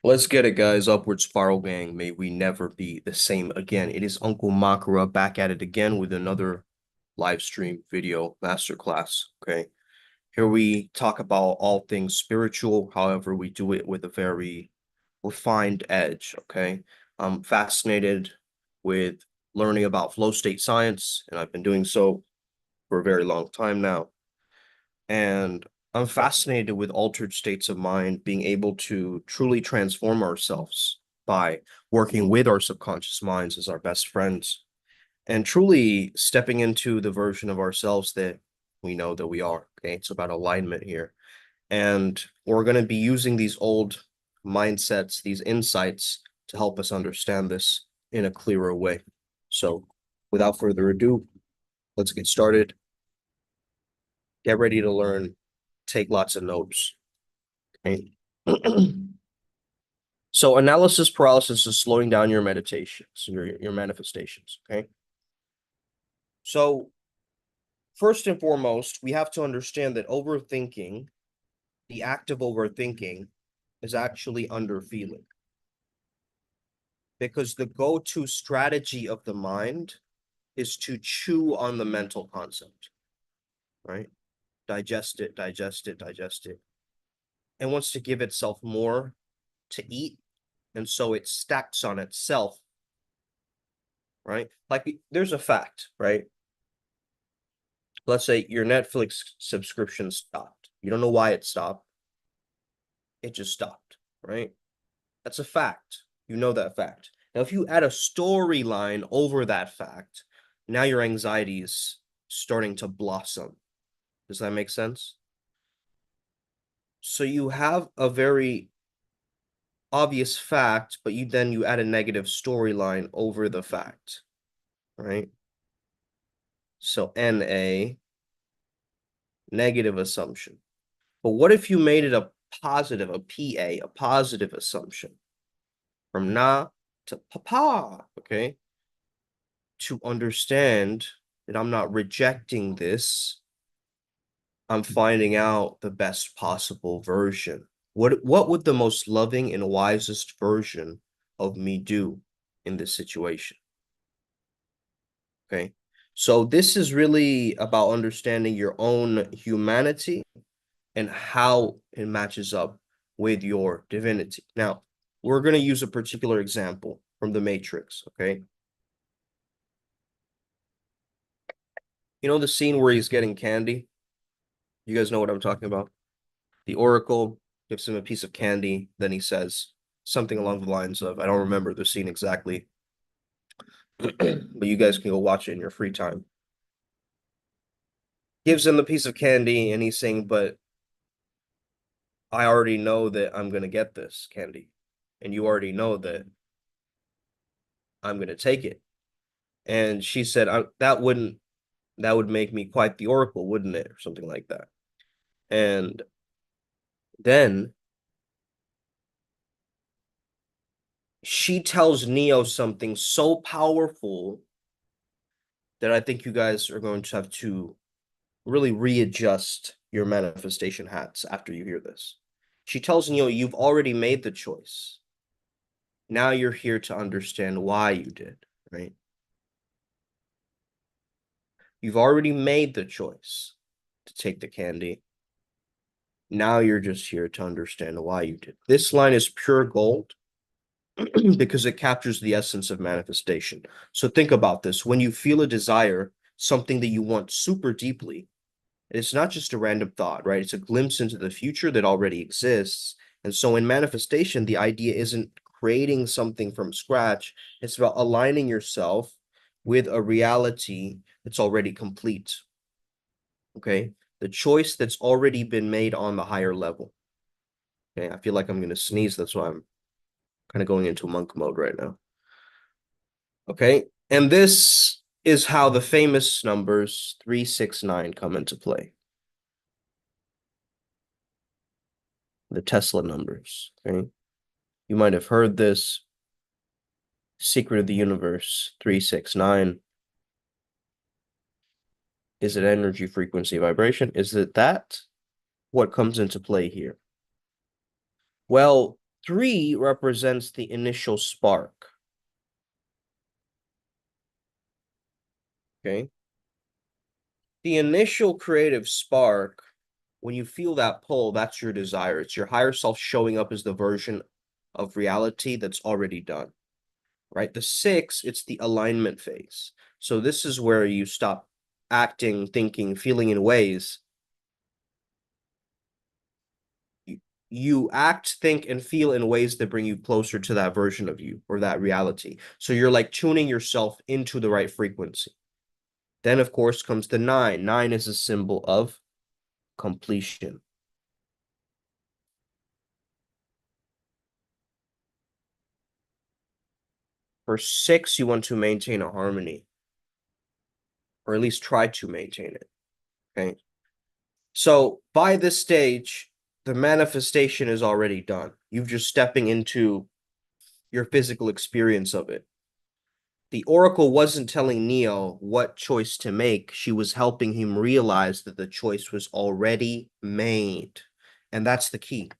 Let's get it, guys. Upward Spiral Gang. May we never be the same again. It is Uncle Makara back at it again with another live stream video masterclass. Okay. Here we talk about all things spiritual. However, we do it with a very refined edge. Okay. I'm fascinated with learning about flow state science, and I've been doing so for a very long time now. And I'm fascinated with altered states of mind, being able to truly transform ourselves by working with our subconscious minds as our best friends and truly stepping into the version of ourselves that we know that we are. Okay. It's about alignment here. And we're going to be using these old mindsets, these insights to help us understand this in a clearer way. So without further ado, let's get started. Get ready to learn, take lots of notes. Okay. So analysis paralysis is slowing down your meditations, your manifestations. Okay. So first and foremost, we have to understand that overthinking, the act of overthinking, is actually underfeeling. Because the go-to strategy of the mind is to chew on the mental concept, right? Digest it, digest it, digest it. And wants to give itself more to eat. And so it stacks on itself, right? Like there's a fact, right? Let's say your Netflix subscription stopped. You don't know why it stopped. It just stopped, right? That's a fact. You know that fact. Now, if you add a storyline over that fact, now your anxiety is starting to blossom. Does that make sense? So you have a very obvious fact, but you add a negative storyline over the fact, right? So NA, negative assumption. But what if you made it a positive, a PA, a positive assumption from na to papa, okay? To understand that I'm not rejecting this, I'm finding out the best possible version. What would the most loving and wisest version of me do in this situation? Okay. So this is really about understanding your own humanity and how it matches up with your divinity. Now, we're going to use a particular example from the Matrix, okay? You know the scene where he's getting candy? You guys know what I'm talking about? The Oracle gives him a piece of candy, then he says something along the lines of, I don't remember the scene exactly, but you guys can go watch it in your free time. Gives him the piece of candy, and he's saying, but I already know that I'm going to get this candy, and you already know that I'm going to take it. And she said, that would make me quite the Oracle, wouldn't it? Or something like that. And then she tells Neo something so powerful that I think you guys are going to have to really readjust your manifestation hats after you hear this. She tells Neo, you've already made the choice. Now you're here to understand why you did, right? You've already made the choice to take the candy. Now you're just here to understand why you did. This line is pure gold because it captures the essence of manifestation. So think about this. When you feel a desire, something that you want super deeply, it's not just a random thought, right? It's a glimpse into the future that already exists. And so in manifestation, the idea isn't creating something from scratch. It's about aligning yourself with a reality that's already complete. Okay. The choice that's already been made on the higher level. Okay. I feel like I'm going to sneeze. That's why I'm kind of going into monk mode right now. Okay. And this is how the famous numbers 369 come into play. The Tesla numbers. Okay. You might have heard this. Secret of the universe 369. Is it energy, frequency, vibration? Is it that? What comes into play here? Well, 3 represents the initial spark. Okay. The initial creative spark, when you feel that pull, that's your desire. It's your higher self showing up as the version of reality that's already done, right? The 6, it's the alignment phase. So this is where you stop acting, thinking, feeling in ways. You act, think, and feel in ways that bring you closer to that version of you or that reality. So you're like tuning yourself into the right frequency. Then, of course, comes the 9. 9 is a symbol of completion. For 6, you want to maintain a harmony, or at least try to maintain it. Okay. So by this stage, the manifestation is already done. You're just stepping into your physical experience of it. The Oracle wasn't telling Neo what choice to make. She was helping him realize that the choice was already made. And that's the key.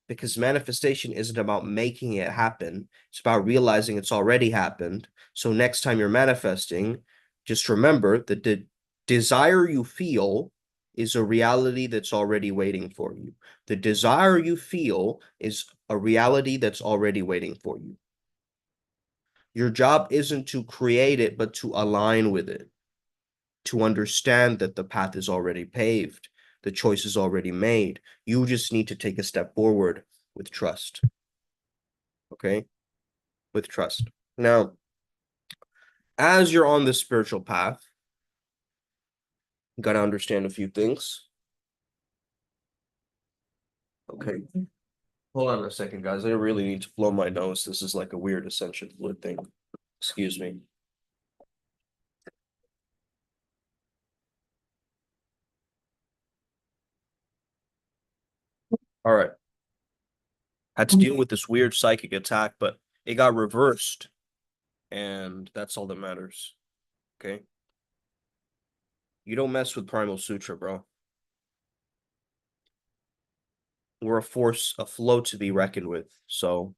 Because manifestation isn't about making it happen. It's about realizing it's already happened. So next time you're manifesting, just remember that the desire you feel is a reality that's already waiting for you. The desire you feel is a reality that's already waiting for you. Your job isn't to create it, but to align with it, to understand that the path is already paved, the choice is already made. You just need to take a step forward with trust. Okay? With trust. Now, as you're on this spiritual path, you got to understand a few things. Okay. Hold on a second, guys. I really need to blow my nose. This is like a weird ascension fluid thing. Excuse me. All right. Had to deal with this weird psychic attack, but it got reversed, and that's all that matters. Okay. You don't mess with Primal Sutra, bro. We're a force, a flow to be reckoned with. So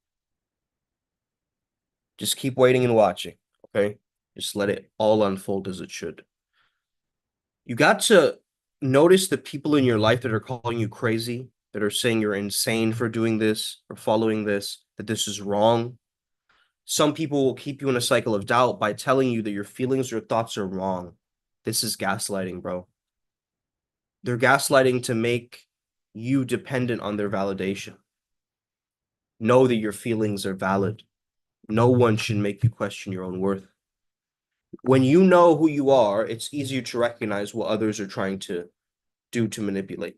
just keep waiting and watching. Okay. Just let it all unfold as it should. You got to notice the people in your life that are calling you crazy, that are saying you're insane for doing this or following this, that this is wrong. Some people will keep you in a cycle of doubt by telling you that your feelings or thoughts are wrong. This is gaslighting, bro. They're gaslighting to make you dependent on their validation. Know that your feelings are valid. No one should make you question your own worth. When you know who you are, it's easier to recognize what others are trying to do to manipulate.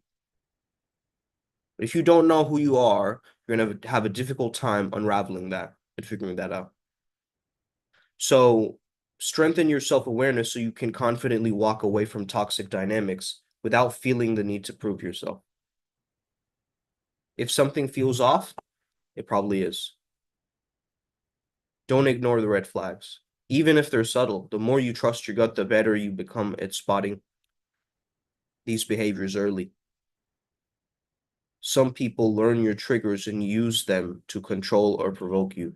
But if you don't know who you are, you're going to have a difficult time unraveling that and figuring that out. So strengthen your self-awareness so you can confidently walk away from toxic dynamics without feeling the need to prove yourself. If something feels off, it probably is. Don't ignore the red flags. Even if they're subtle, the more you trust your gut, the better you become at spotting these behaviors early. Some people learn your triggers and use them to control or provoke you.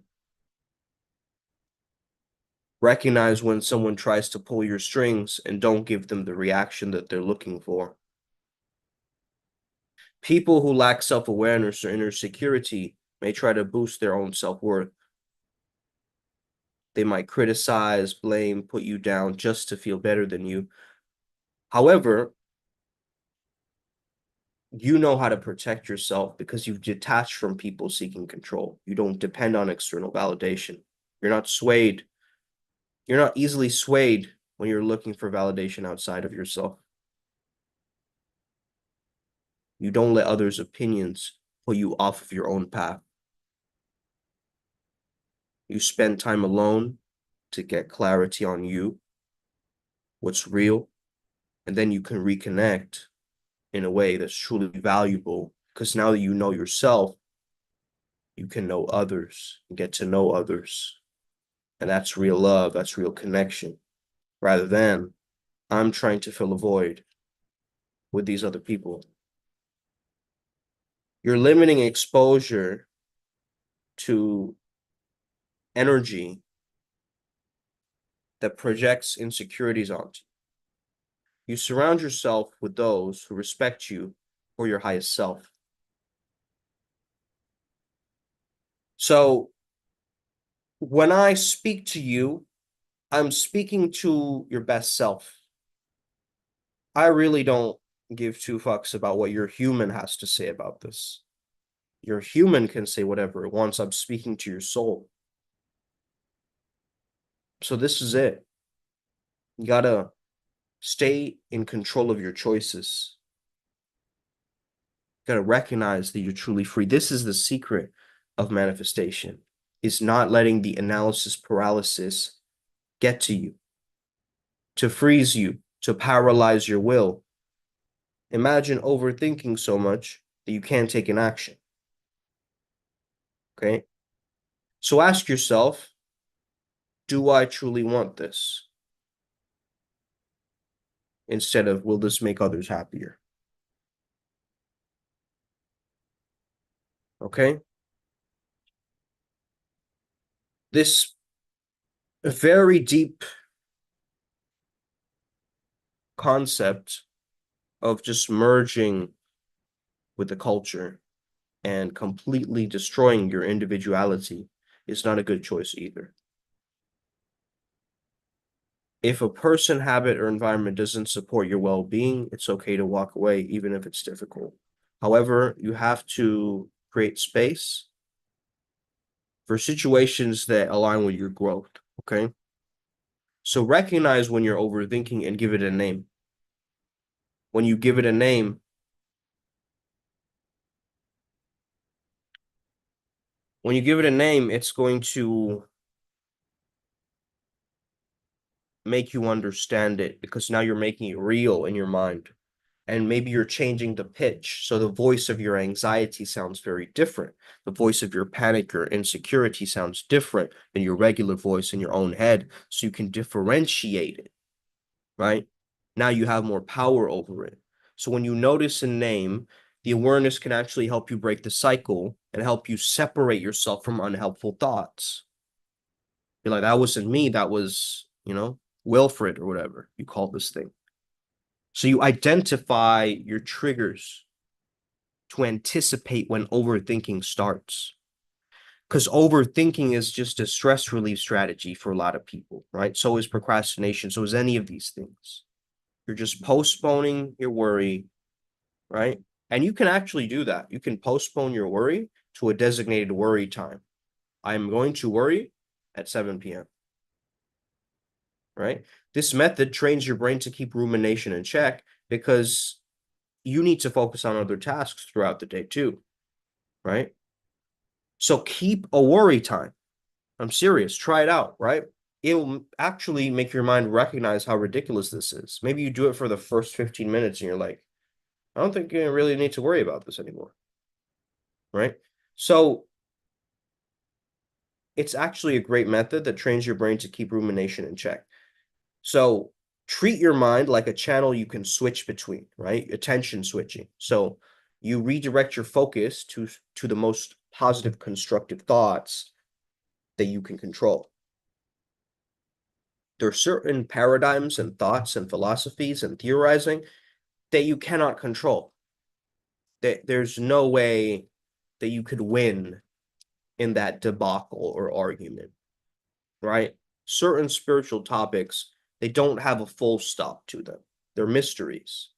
Recognize when someone tries to pull your strings and don't give them the reaction that they're looking for. People who lack self-awareness or inner security may try to boost their own self-worth. They might criticize, blame, put you down just to feel better than you. However, you know how to protect yourself because you've detached from people seeking control. You don't depend on external validation. You're not swayed. You're not easily swayed when you're looking for validation outside of yourself. You don't let others' opinions pull you off of your own path. You spend time alone to get clarity on you, what's real, and then you can reconnect in a way that's truly valuable. Because now that you know yourself, you can know others and get to know others. And that's real love, that's real connection, rather than I'm trying to fill a void with these other people. You're limiting exposure to energy that projects insecurities onto you. You surround yourself with those who respect you for your highest self. So when I speak to you, I'm speaking to your best self. I really don't give two fucks about what your human has to say about this. Your human can say whatever it wants. I'm speaking to your soul. So this is it. You gotta stay in control of your choices. You gotta recognize that you're truly free. This is the secret of manifestation, is not letting the analysis paralysis get to you, to freeze you, to paralyze your will. Imagine overthinking so much that you can't take an action. Okay? So ask yourself, do I truly want this? Instead of, will this make others happier? Okay? This very deep concept of just merging with the culture and completely destroying your individuality is not a good choice either. If a person, habit, or environment doesn't support your well-being, it's okay to walk away, even if it's difficult. However, you have to create space for situations that align with your growth, okay? So recognize when you're overthinking and give it a name. When you give it a name, it's going to make you understand it, because now you're making it real in your mind. And maybe you're changing the pitch. So the voice of your anxiety sounds very different. The voice of your panic or insecurity sounds different than your regular voice in your own head. So you can differentiate it, right? Now you have more power over it. So when you notice a name, the awareness can actually help you break the cycle and help you separate yourself from unhelpful thoughts. You're like, that wasn't me. That was, Wilfred or whatever you call this thing. So you identify your triggers to anticipate when overthinking starts. Because overthinking is just a stress relief strategy for a lot of people, right? So is procrastination. So is any of these things. You're just postponing your worry, right? And you can actually do that. You can postpone your worry to a designated worry time. I'm going to worry at 7 p.m., right? This method trains your brain to keep rumination in check, because you need to focus on other tasks throughout the day too, right? So keep a worry time. I'm serious. Try it out, right? It will actually make your mind recognize how ridiculous this is. Maybe you do it for the first 15 minutes and you're like, I don't think you really need to worry about this anymore, right? So it's actually a great method that trains your brain to keep rumination in check. So treat your mind like a channel you can switch between, right? Attention switching. So you redirect your focus to the most positive, constructive thoughts that you can control. There are certain paradigms and thoughts and philosophies and theorizing that you cannot control. There's no way that you could win in that debacle or argument, right? Certain spiritual topics, they don't have a full stop to them. They're mysteries.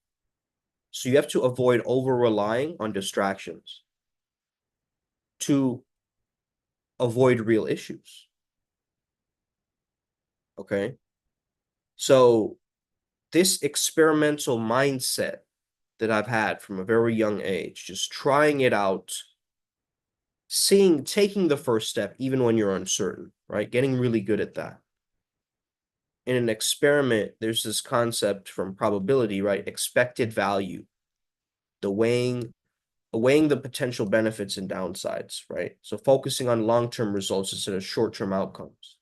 So you have to avoid over-relying on distractions to avoid real issues. Okay? So this experimental mindset that I've had from a very young age, just trying it out, taking the first step, even when you're uncertain, right? Getting really good at that. In an experiment, there's this concept from probability, right? Expected value, the weighing the potential benefits and downsides, right? So focusing on long-term results instead of short-term outcomes,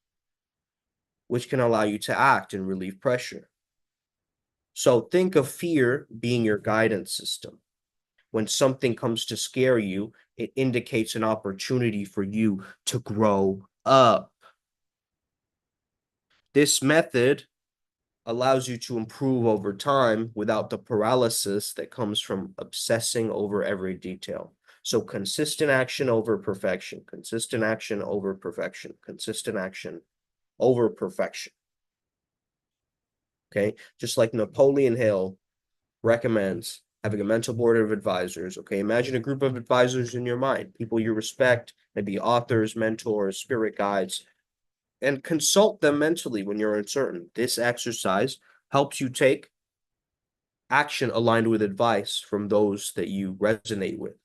which can allow you to act and relieve pressure. So think of fear being your guidance system. When something comes to scare you, It indicates an opportunity for you to grow up. This method allows you to improve over time without the paralysis that comes from obsessing over every detail. So consistent action over perfection, consistent action over perfection, consistent action over perfection. Okay, just like Napoleon Hill recommends having a mental board of advisors. Okay, imagine a group of advisors in your mind, people you respect, maybe authors, mentors, spirit guides, and consult them mentally when you're uncertain. This exercise helps you take action aligned with advice from those that you resonate with,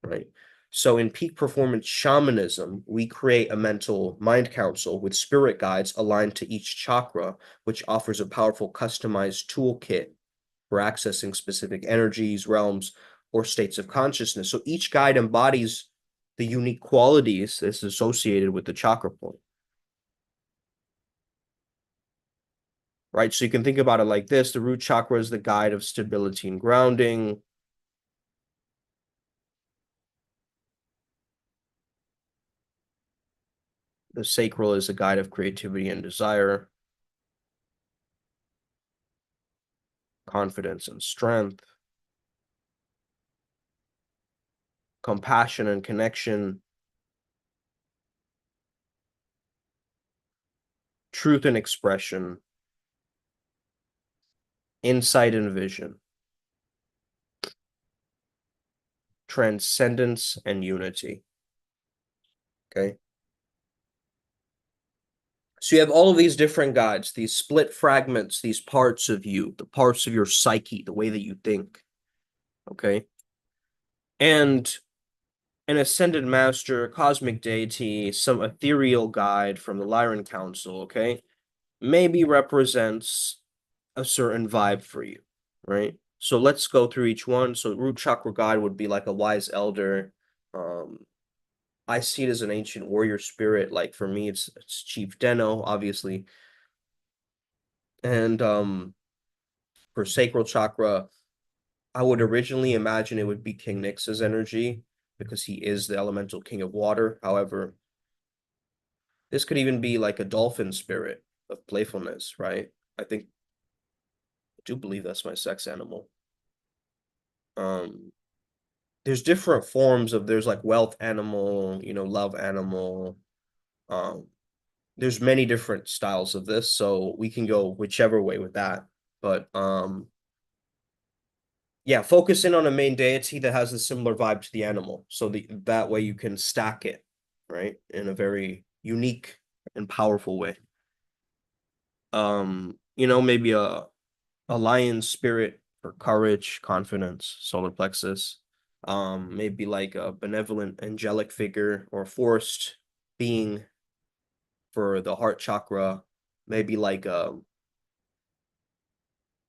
right? So in peak performance shamanism, we create a mental mind council with spirit guides aligned to each chakra, which offers a powerful customized toolkit for accessing specific energies, realms, or states of consciousness. So each guide embodies the unique qualities that's associated with the chakra point. Right? So you can think about it like this. The root chakra is the guide of stability and grounding. The sacral is a guide of creativity and desire, confidence and strength, compassion and connection, truth and expression, insight and vision, transcendence and unity. Okay. So you have all of these different guides, these split fragments, these parts of you, the parts of your psyche, the way that you think. Okay. And an ascended master, cosmic deity, some ethereal guide from the Lyran Council, okay, maybe represents a certain vibe for you, right? So let's go through each one. So root chakra guide would be like a wise elder. I see it as an ancient warrior spirit. Like for me, it's Chief Deno, obviously. And for sacral chakra, I would originally imagine it would be King Nyx's energy because he is the elemental king of water. However, this could even be like a dolphin spirit of playfulness, right? I do believe that's my sex animal. Um, there's different forms of there's like wealth animal, love animal. Um, there's many different styles of this, so we can go whichever way with that. But yeah, focus in on a main deity that has a similar vibe to the animal, so that way you can stack it, right, in a very unique and powerful way. Maybe a lion spirit for courage, confidence, solar plexus. Maybe like a benevolent angelic figure or forced being for the heart chakra. Maybe like a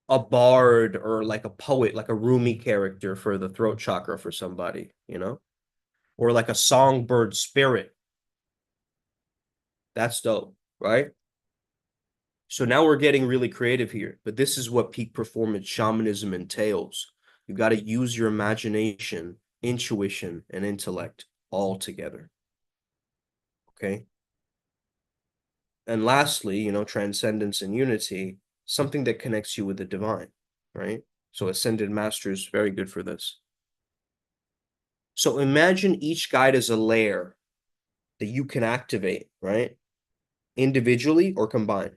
bard or like a poet, like a Rumi character for the throat chakra for somebody, or like a songbird spirit. That's dope, right? So now we're getting really creative here, but this is what peak performance shamanism entails. You got to use your imagination, intuition, and intellect all together. Okay. And lastly, transcendence and unity, something that connects you with the divine, right? So ascended masters, very good for this. So imagine each guide as a layer that you can activate, right? Individually or combined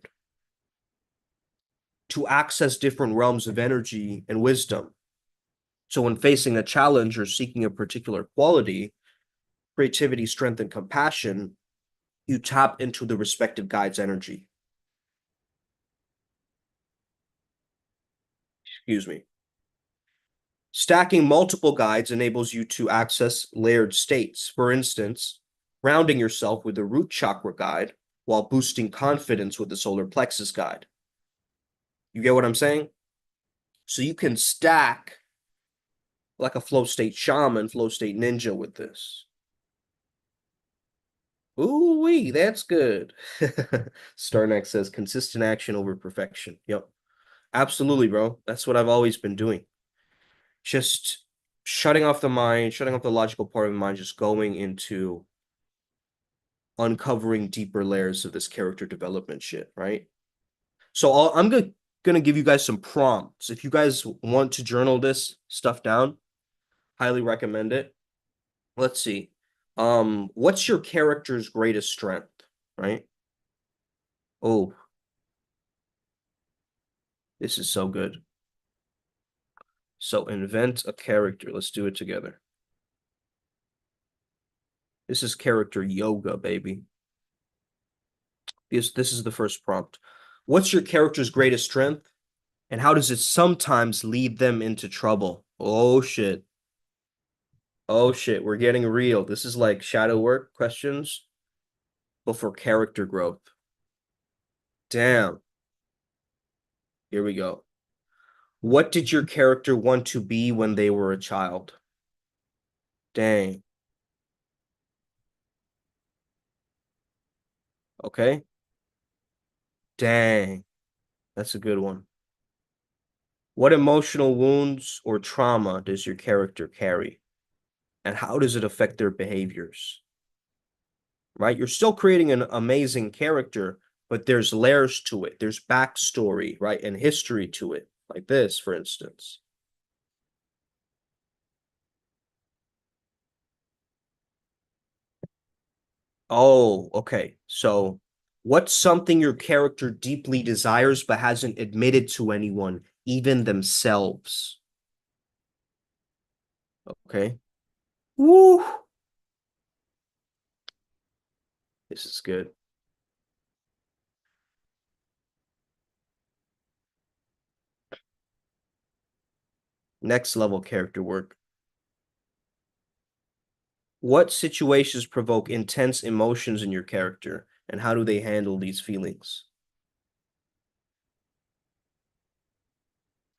to access different realms of energy and wisdom. So when facing a challenge or seeking a particular quality, creativity, strength, and compassion, you tap into the respective guide's energy. Excuse me. Stacking multiple guides enables you to access layered states. For instance, grounding yourself with the root chakra guide while boosting confidence with the solar plexus guide. You get what I'm saying? So you can stack like a flow state shaman, flow state ninja with this. Ooh wee, that's good. Starneck says consistent action over perfection. Yep. Absolutely, bro. That's what I've always been doing. Just shutting off the mind, shutting off the logical part of the mind, just going into uncovering deeper layers of this character development shit, right? So I'm gonna give you guys some prompts. If you guys want to journal this stuff down, highly recommend it. Let's see. What's your character's greatest strength, right? Oh, this is so good. So invent a character. Let's do it together. This is character yoga, baby. This is the first prompt. What's your character's greatest strength? And how does it sometimes lead them into trouble? Oh shit. Oh shit, we're getting real. This is like shadow work questions, but for character growth. Damn. Here we go. What did your character want to be when they were a child? Dang. Okay. Dang. That's a good one. What emotional wounds or trauma does your character carry? And how does it affect their behaviors? Right? You're still creating an amazing character, but there's layers to it. There's backstory, right? And history to it. Like this, for instance. Oh, okay. So, what's something your character deeply desires but hasn't admitted to anyone, even themselves? Okay. Woo! This is good. Next level character work. What situations provoke intense emotions in your character, and how do they handle these feelings?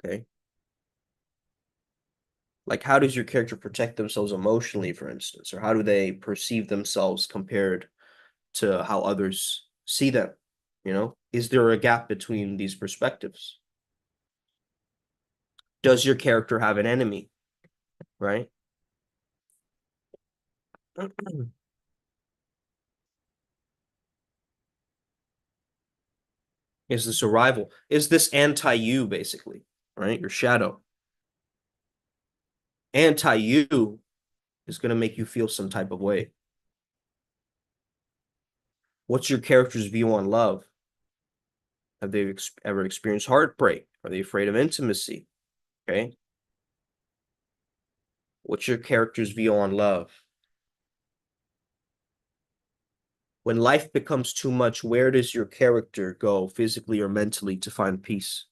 Okay. Like, how does your character protect themselves emotionally, for instance, or how do they perceive themselves compared to how others see them? You know, is there a gap between these perspectives? Does your character have an enemy, right? Is this a rival? Is this anti-you, basically, right? Your shadow. Anti-you is going to make you feel some type of way. What's your character's view on love? Have they ever experienced heartbreak? Are they afraid of intimacy? Okay. What's your character's view on love? When life becomes too much, where does your character go physically or mentally to find peace?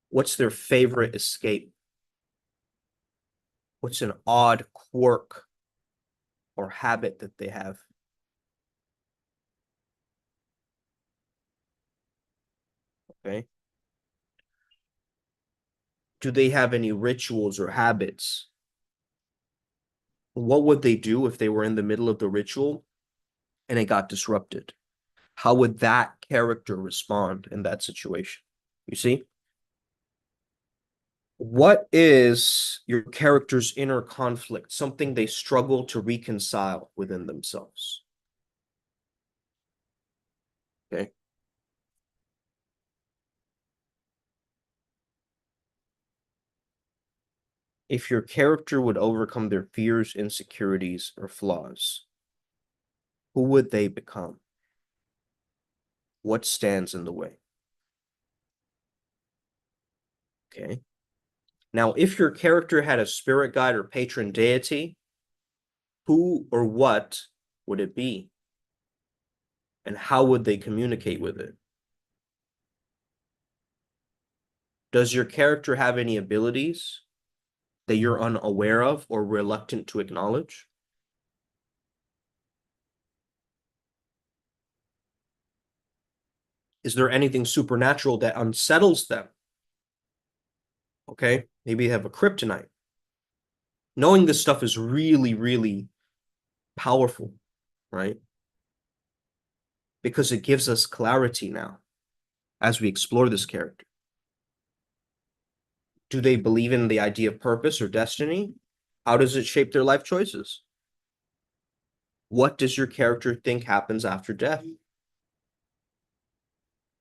What's their favorite escape? What's an odd quirk or habit that they have? Okay. Do they have any rituals or habits? What would they do if they were in the middle of the ritual and it got disrupted? How would that character respond in that situation? You see? What is your character's inner conflict, something they struggle to reconcile within themselves? Okay. If your character would overcome their fears, insecurities, or flaws, who would they become? What stands in the way? Okay. Now, if your character had a spirit guide or patron deity, who or what would it be? And how would they communicate with it? Does your character have any abilities that you're unaware of or reluctant to acknowledge? Is there anything supernatural that unsettles them? Okay, maybe they have a kryptonite. Knowing this stuff is really, really powerful, right? Because it gives us clarity now as we explore this character. Do they believe in the idea of purpose or destiny? How does it shape their life choices? What does your character think happens after death?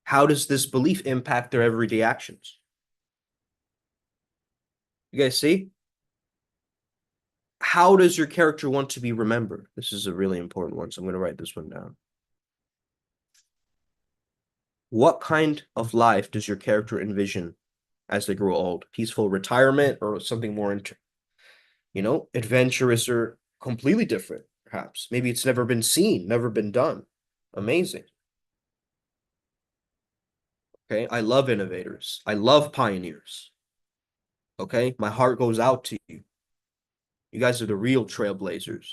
How does this belief impact their everyday actions? You guys see? How does your character want to be remembered? This is a really important one, so I'm going to write this one down. What kind of life does your character envision as they grow old? Peaceful retirement or something more, adventurous or completely different, perhaps? Maybe it's never been seen, never been done. Amazing. Okay, I love innovators. I love pioneers. Okay, my heart goes out to you. You guys are the real trailblazers,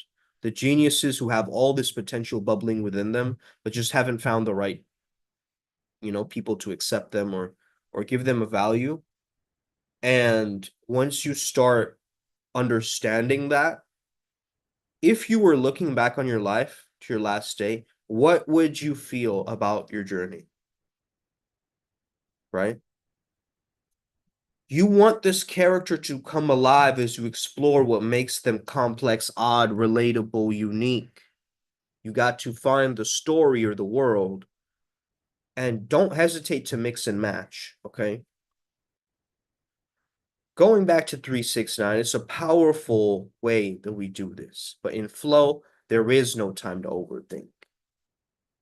the geniuses who have all this potential bubbling within them, but just haven't found the right, people to accept them or give them a value. And once you start understanding that, if you were looking back on your life to your last day, what would you feel about your journey? Right? You want this character to come alive as you explore what makes them complex, odd, relatable, unique. You got to find the story or the world and don't hesitate to mix and match, okay? Going back to 369, it's a powerful way that we do this. But in flow, there is no time to overthink.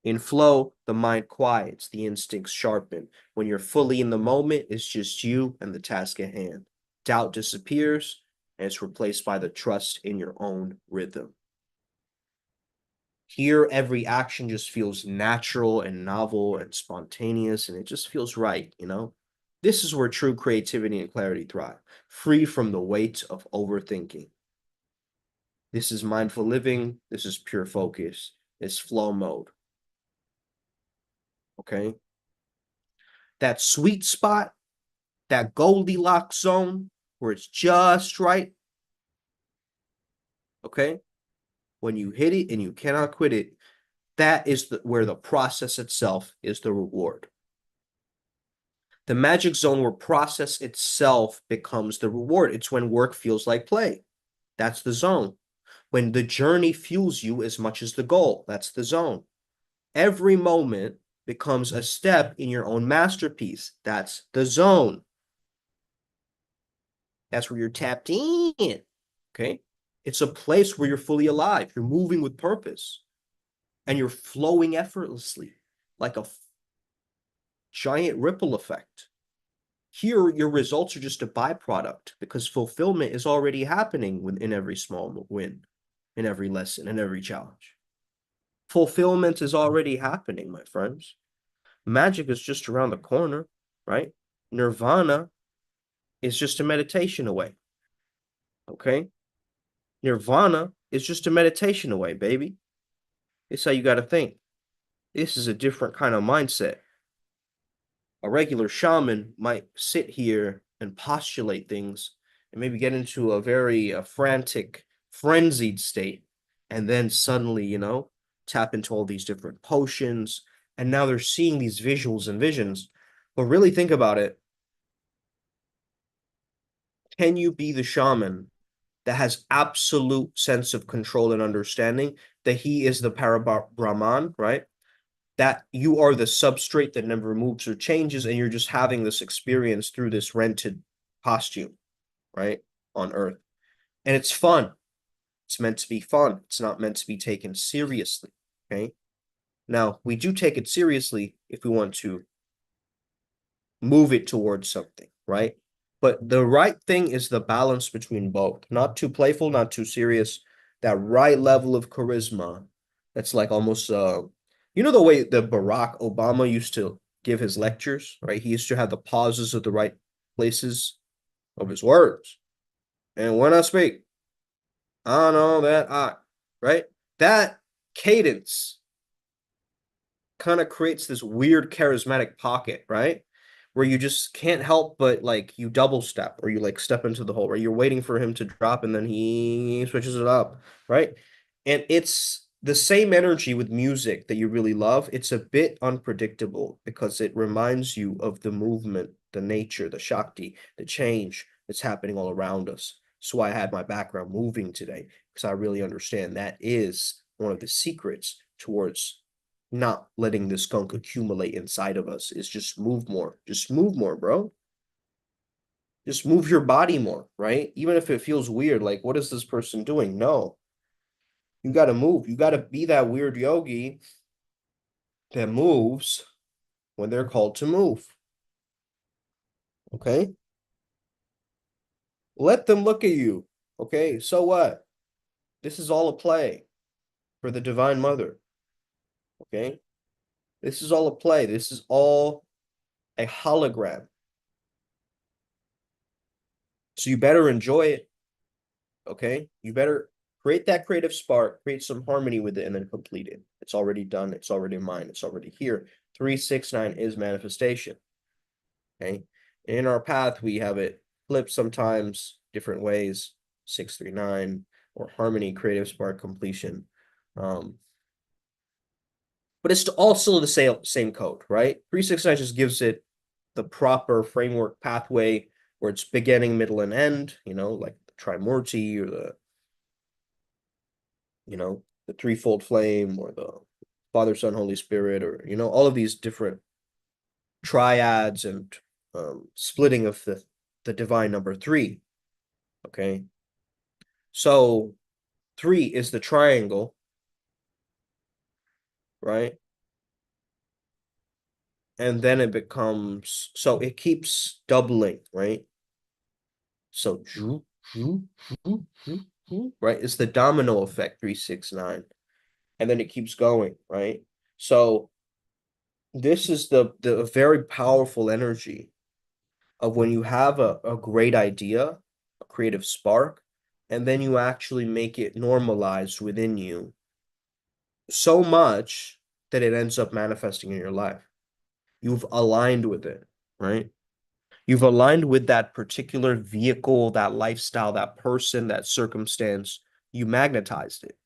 In flow, the mind quiets, the instincts sharpen. When you're fully in the moment, it's just you and the task at hand. Doubt disappears, and it's replaced by the trust in your own rhythm. Here, every action just feels natural and novel and spontaneous, and it just feels right, This is where true creativity and clarity thrive, free from the weight of overthinking. This is mindful living. This is pure focus. It's flow mode. Okay? That sweet spot, that Goldilocks zone where it's just right. Okay? When you hit it and you cannot quit it, that is where the process itself is the reward. The magic zone where process itself becomes the reward. It's when work feels like play. That's the zone. When the journey fuels you as much as the goal. That's the zone. Every moment becomes a step in your own masterpiece. That's the zone. That's where you're tapped in. Okay? It's a place where you're fully alive. You're moving with purpose. And you're flowing effortlessly like a giant ripple effect. Here, your results are just a byproduct because fulfillment is already happening in every small win, in every lesson, in every challenge. Fulfillment is already happening, my friends. Magic is just around the corner, right? Nirvana is just a meditation away. Okay? Nirvana is just a meditation away, baby. It's how you got to think. This is a different kind of mindset. A regular shaman might sit here and postulate things and maybe get into a very frantic, frenzied state, and then suddenly, tap into all these different potions, and now they're seeing these visuals and visions. But really think about it. Can you be the shaman that has absolute sense of control and understanding that he is the Brahman, right? That you are the substrate that never moves or changes, and you're just having this experience through this rented costume, right? On Earth. And it's fun. It's meant to be fun. It's not meant to be taken seriously. Okay. Now, we do take it seriously if we want to move it towards something, right? But the right thing is the balance between both. Not too playful, not too serious. That right level of charisma. That's like almost the way that Barack Obama used to give his lectures, right? He used to have the pauses of the right places of his words. And when I speak, I know that right? That cadence kind of creates this weird charismatic pocket, right? Where you just can't help but like you double step or you like step into the hole, right? You're waiting for him to drop and then he switches it up, right? And it's the same energy with music that you really love. It's a bit unpredictable because it reminds you of the movement the nature, the Shakti, the change that's happening all around us. So I had my background moving today because I really understand that is one of the secrets towards not letting this gunk accumulate inside of us is just move more. Just move more, bro. Just move your body more, right? Even if it feels weird, like, what is this person doing? No, you got to move. You got to be that weird yogi that moves when they're called to move. Okay? Let them look at you. Okay? So what? This is all a play for the Divine Mother. Okay? This is all a play. This is all a hologram. So you better enjoy it. Okay? You better create that creative spark, create some harmony with it, and then complete it. It's already done. It's already mine. It's already here. 369 is manifestation. Okay? In our path, we have it flipped sometimes different ways. 639 or harmony, creative spark, completion. But it's all still the same code, right? 369 just gives it the proper framework pathway where it's beginning, middle, and end, like the Trimurti or the threefold flame or the Father, Son, Holy Spirit, or, all of these different triads and splitting of the divine number 3. Okay. So 3 is the triangle, right? And then it becomes, so it keeps doubling, right? So, right? It's the domino effect, 369. And then it keeps going, right? So this is the very powerful energy of when you have a great idea, a creative spark, and then you actually make it normalized within you so much that it ends up manifesting in your life. You've aligned with it, right? You've aligned with that particular vehicle, that lifestyle, that person, that circumstance. You magnetized it.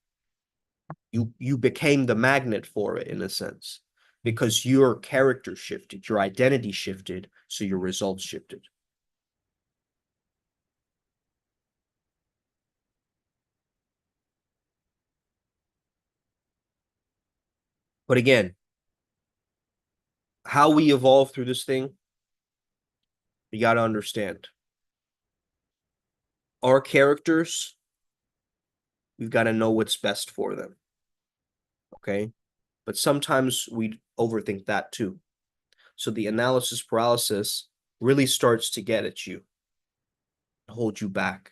You became the magnet for it in a sense because your character shifted, your identity shifted, so your results shifted. But again, how we evolve through this thing, you got to understand. Our characters, we've got to know what's best for them. Okay? But sometimes we overthink that too. So the analysis paralysis really starts to get at you, hold you back,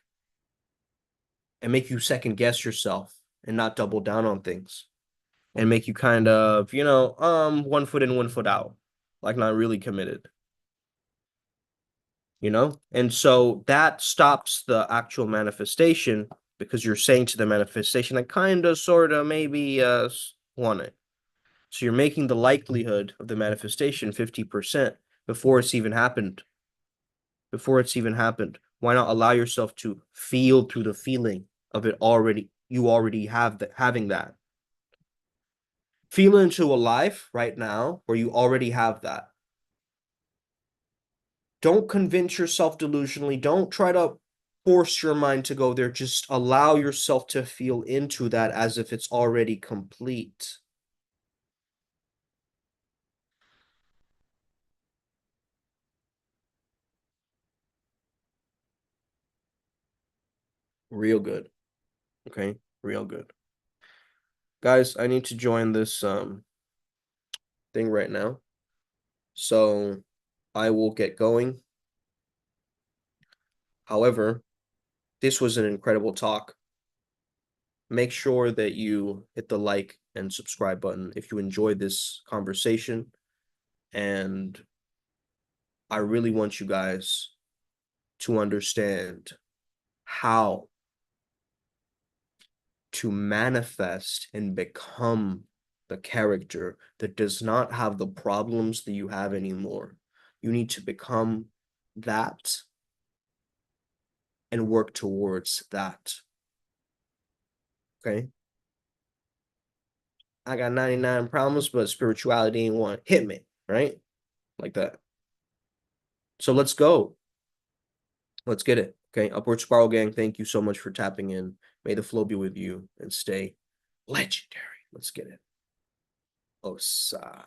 and make you second guess yourself and not double down on things. And make you kind of, 1 foot in, 1 foot out, like not really committed. And so that stops the actual manifestation because you're saying to the manifestation, I kind of, sort of, maybe want it. So you're making the likelihood of the manifestation 50% before it's even happened. Before it's even happened. Why not allow yourself to feel through the feeling of it already? You already have having that. Feel into a life right now where you already have that. Don't convince yourself delusionally. Don't try to force your mind to go there. Just allow yourself to feel into that as if it's already complete. Real good. Okay, real good. Guys, I need to join this thing right now. So I will get going. However, this was an incredible talk. Make sure that you hit the like and subscribe button if you enjoyed this conversation. And I really want you guys to understand how to manifest and become the character that does not have the problems that you have anymore. You need to become that and work towards that. Okay? I got 99 problems, but spirituality ain't one. Hit me, right? Like that. So let's go. Let's get it. Okay. Upward Spiral Gang, thank you so much for tapping in. May the flow be with you and stay legendary. Let's get it. Osa.